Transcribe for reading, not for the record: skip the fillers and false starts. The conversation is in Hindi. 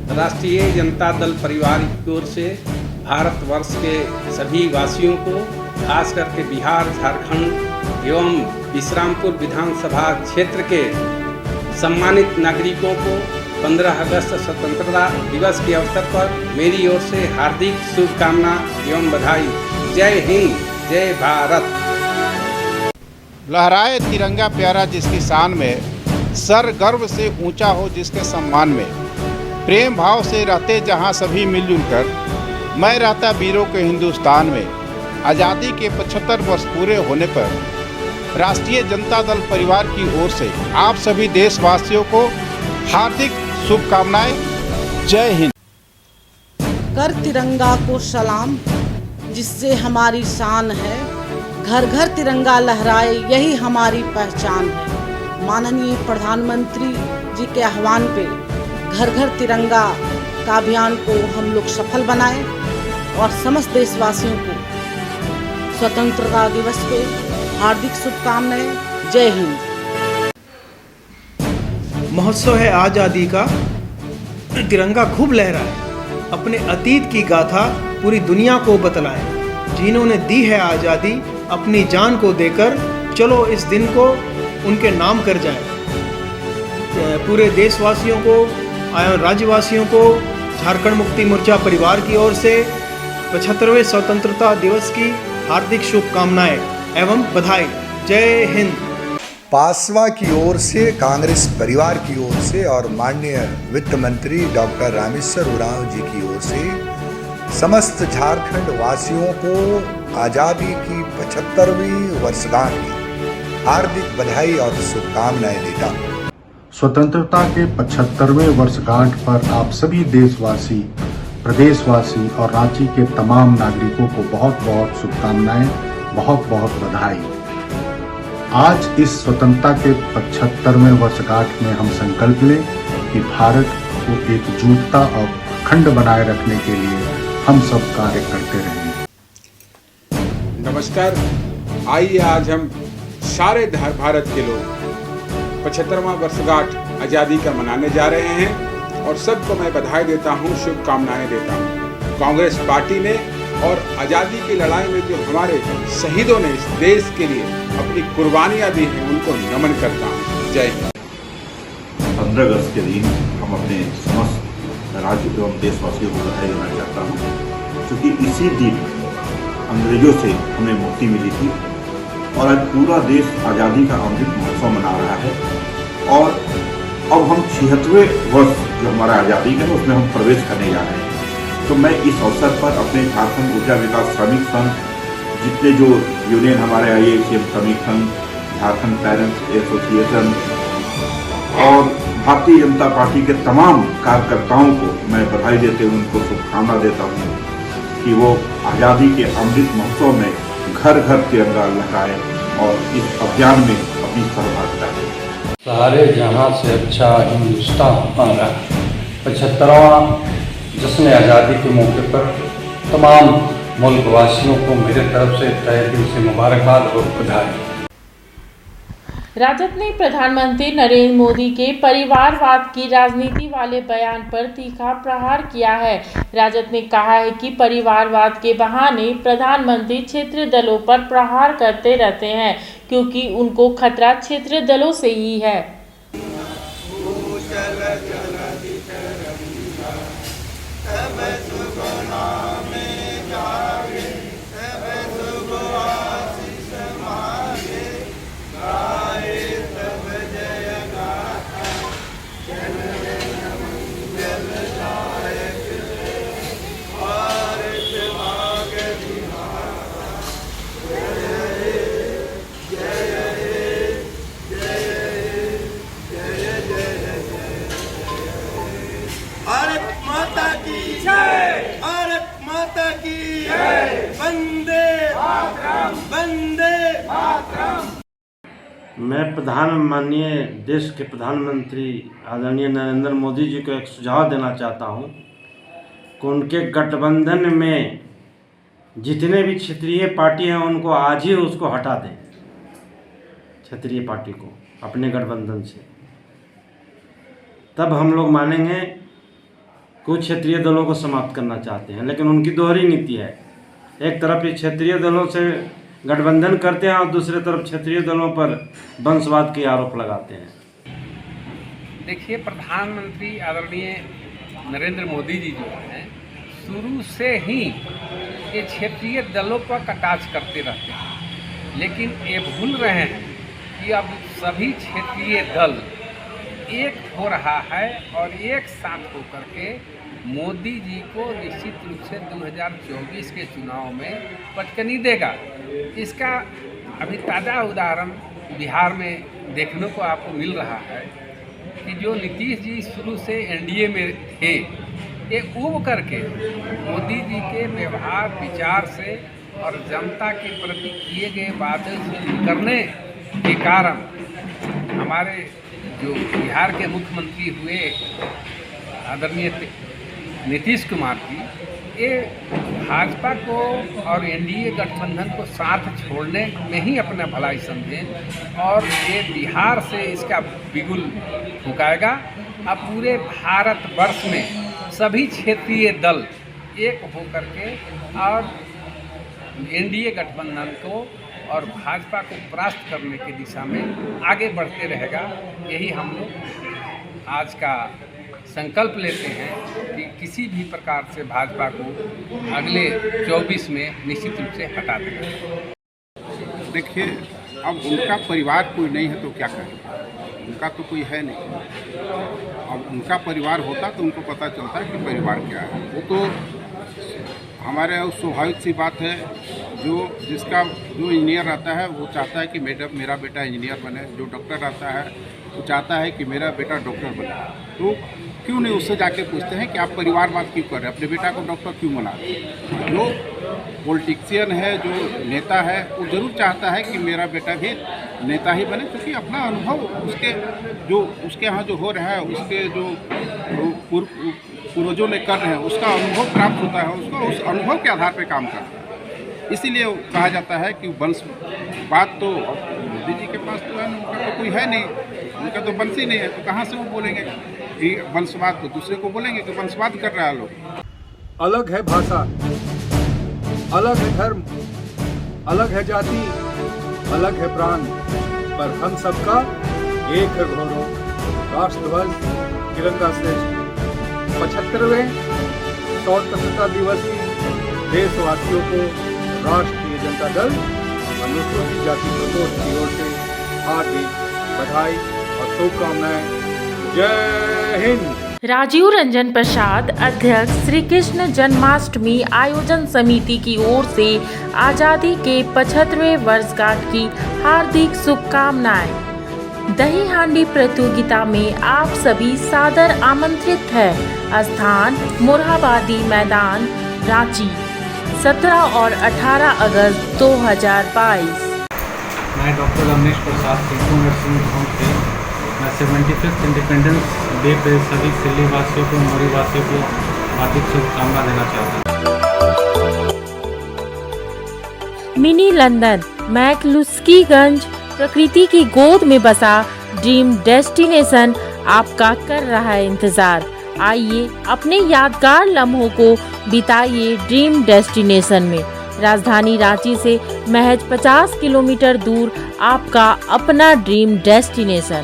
राष्ट्रीय जनता दल परिवार की ओर से भारतवर्ष के सभी वासियों को, खास करके बिहार, झारखंड एवं विश्रामपुर विधानसभा क्षेत्र के सम्मानित नागरिकों को 15 अगस्त स्वतंत्रता दिवस के अवसर पर मेरी ओर से हार्दिक शुभकामना एवं बधाई। जय हिंद, जय भारत। लहराए तिरंगा प्यारा जिसकी शान में, सर गर्व से ऊंचा हो जिसके सम्मान में, प्रेम भाव से रहते जहां सभी मिलजुल कर, मैं रहता वीरों के हिंदुस्तान में। आज़ादी के 75 वर्ष पूरे होने पर राष्ट्रीय जनता दल परिवार की ओर से आप सभी देशवासियों को हार्दिक शुभकामनाएं। जय हिंद। कर तिरंगा को सलाम जिससे हमारी शान है, घर घर तिरंगा लहराए यही हमारी पहचान है। माननीय प्रधानमंत्री जी के आह्वान पे घर घर तिरंगा का अभियान को हम लोग सफल बनाएं और समस्त देशवासियों को स्वतंत्रता दिवस के हार्दिक शुभकामनाएं। जय हिंद। महोत्सव है आज़ादी का, तिरंगा खूब लहराए, अपने अतीत की गाथा पूरी दुनिया को बतलाए। जिन्होंने दी है आज़ादी अपनी जान को देकर, चलो इस दिन को उनके नाम कर जाए। पूरे देशवासियों को, राज्यवासियों को झारखंड मुक्ति मोर्चा परिवार की ओर से 75वें स्वतंत्रता दिवस की हार्दिक शुभकामनाएं एवं बधाई। जय हिंद। पासवा की ओर से, कांग्रेस परिवार की ओर से और माननीय वित्त मंत्री डॉक्टर रामेश्वर उरांव जी की ओर से समस्त झारखंड वासियों को आज़ादी की 75वीं वर्षगांठ की हार्दिक बधाई और शुभकामनाएं देता हूँ। स्वतंत्रता के 75वें वर्षगांठ पर आप सभी देशवासी, प्रदेशवासी और रांची के तमाम नागरिकों को बहुत बहुत शुभकामनाएं, बहुत बहुत बधाई। आज इस स्वतंत्रता के 75वें वर्षगांठ में हम संकल्प लें कि भारत को एकजुटता और अखंड बनाए रखने के लिए हम सब कार्य करते रहेंगे। नमस्कार। आइए आज हम सारे भारत के लोग 75वां वर्षगांठ आज़ादी का मनाने जा रहे हैं और सबको मैं बधाई देता हूँ, शुभकामनाएं देता हूँ। कांग्रेस पार्टी ने और आज़ादी की लड़ाई में जो हमारे शहीदों ने इस देश के लिए अपनी कुर्बानियां दी हैं, उनको नमन करता हूँ। जय हिंद। 15 अगस्त के दिन हम अपने समस्त राज्य एवं देशवासियों को बधाई देना चाहता हूँ, क्योंकि इसी दिन अंग्रेजों से हमें मुक्ति मिली थी और आज पूरा देश आज़ादी का अमृत महोत्सव मना रहा है। और अब हम 76वें वर्ष जो हमारा आज़ादी का है उसमें हम प्रवेश करने जा रहे हैं। तो मैं इस अवसर पर अपने झारखंड ऊर्जा विकास श्रमिक संघ, जितने जो यूनियन हमारे IACM श्रमिक संघ, झारखंड पेरेंट्स एसोसिएशन और भारतीय जनता पार्टी के तमाम कार्यकर्ताओं को मैं बधाई देते हुए उनको शुभकामना देता हूँ कि वो आज़ादी के अमृत महोत्सव में घर घर तिरंगा लहराए और इस अभियान में अपनी सहभागिता दें। सारे जहां से अच्छा हिंदुस्तान हमारा 75वां जश्न आज़ादी के मौके पर तमाम मुल्कवासियों को मेरे तरफ से तहे दिल से मुबारकबाद और बधाई। राजद ने प्रधानमंत्री नरेंद्र मोदी के परिवारवाद की राजनीति वाले बयान पर तीखा प्रहार किया है। राजद ने कहा है कि परिवारवाद के बहाने प्रधानमंत्री क्षेत्रीय दलों पर प्रहार करते रहते हैं, क्योंकि उनको खतरा क्षेत्रीय दलों से ही है। मैं माननीय देश के प्रधानमंत्री आदरणीय नरेंद्र मोदी जी को एक सुझाव देना चाहता हूं कि उनके गठबंधन में जितने भी क्षेत्रीय पार्टी हैं उनको आज ही उसको हटा दें, क्षेत्रीय पार्टी को अपने गठबंधन से। तब हम लोग मानेंगे कुछ क्षेत्रीय दलों को समाप्त करना चाहते हैं, लेकिन उनकी दोहरी नीति है। एक तरफ ये क्षेत्रीय दलों से गठबंधन करते हैं और दूसरी तरफ क्षेत्रीय दलों पर वंशवाद के आरोप लगाते हैं। देखिए, प्रधानमंत्री आदरणीय नरेंद्र मोदी जी जो हैं, शुरू से ही ये क्षेत्रीय दलों पर कटाक्ष करते रहते हैं, लेकिन ये भूल रहे हैं कि अब सभी क्षेत्रीय दल एक हो रहा है और एक साथ होकर के मोदी जी को निश्चित रूप से 2024 के चुनाव में पटकनी देगा। इसका अभी ताज़ा उदाहरण बिहार में देखने को आपको मिल रहा है कि जो नीतीश जी शुरू से एनडीए में थे, ये उब करके मोदी जी के व्यवहार विचार से और जनता के प्रति किए गए वादे से करने के कारण हमारे जो बिहार के मुख्यमंत्री हुए आदरणीय नीतीश कुमार जी, ये भाजपा को और एनडीए गठबंधन को साथ छोड़ने में ही अपना भलाई समझें और ये बिहार से इसका बिगुल फूंकाएगा। अब पूरे भारतवर्ष में सभी क्षेत्रीय दल एक होकर के और एनडीए गठबंधन को और भाजपा को परास्त करने की दिशा में आगे बढ़ते रहेगा। यही हम लोग आज का संकल्प लेते हैं कि किसी भी प्रकार से भाजपा को अगले 24 में निश्चित रूप से हटा देगा। देखिए, अब उनका परिवार कोई नहीं है तो क्या करें, उनका तो कोई है नहीं। अब उनका परिवार होता तो उनको पता चलता है कि परिवार क्या है। वो तो हमारे स्वाभाविक सी बात है, जो इंजीनियर रहता है वो चाहता है कि मेरा बेटा इंजीनियर बने, जो डॉक्टर रहता है वो चाहता है कि मेरा बेटा डॉक्टर बने। तो क्यों नहीं उससे जाके पूछते हैं कि आप परिवारवाद क्यों कर रहे हैं, अपने बेटा को डॉक्टर क्यों बना रहे हैं। जो पॉलिटिशियन है, जो नेता है, वो ज़रूर चाहता है कि मेरा बेटा भी नेता ही बने, क्योंकि अपना अनुभव उसके यहाँ जो हो रहा है, उसके जो पूर्वजों ने कर रहे हैं, उसका अनुभव प्राप्त होता है, उसको उस अनुभव के आधार पर काम करता है। इसीलिए कहा जाता है कि वंशवाद तो मोदी जी के पास तो है, उनका तो कोई है नहीं, उनका तो वंश ही नहीं है, तो कहाँ से वो बोलेंगे कि वंशवाद, तो दूसरे को बोलेंगे कि वंशवाद कर रहा है लोग। अलग है भाषा, अलग है धर्म, अलग है जाति, अलग है प्राण, पर हम सबका एक है गौरव, राष्ट्रध्वज तिरंगा श्रेष्ठ। 75वें स्वतंत्रता दिवस की देशवासियों को राष्ट्रीय जनता दल अनुसूचित जाति प्रकोष्ठ की ओर से हार्दिक बधाई और शुभकामनाएं। जय हिंद। राजीव रंजन प्रसाद, अध्यक्ष श्री कृष्ण जन्माष्टमी आयोजन समिति की ओर से आज़ादी के 75वें वर्षगांठ की हार्दिक शुभकामनाएं। दही हांडी प्रतियोगिता में आप सभी सादर आमंत्रित है। स्थान मोरहाबादी मैदान, रांची, 17 और 18 अगस्त 2022। मैं doctor Ramesh Prasad nursing home से मैं 75th इंडिपेंडेंस डे पे सभी दिल्ली वासियों को, मोरी वासियों को हार्दिक शुभकामना देना चाहता हूँ। मिनी लंदन मैक्लुस्कीगंज प्रकृति की गोद में बसा ड्रीम डेस्टिनेशन आपका कर रहा है इंतजार। आइए अपने यादगार लम्हों को बिताइए ड्रीम डेस्टिनेशन में। राजधानी रांची से महज 50 किलोमीटर दूर आपका अपना ड्रीम डेस्टिनेशन।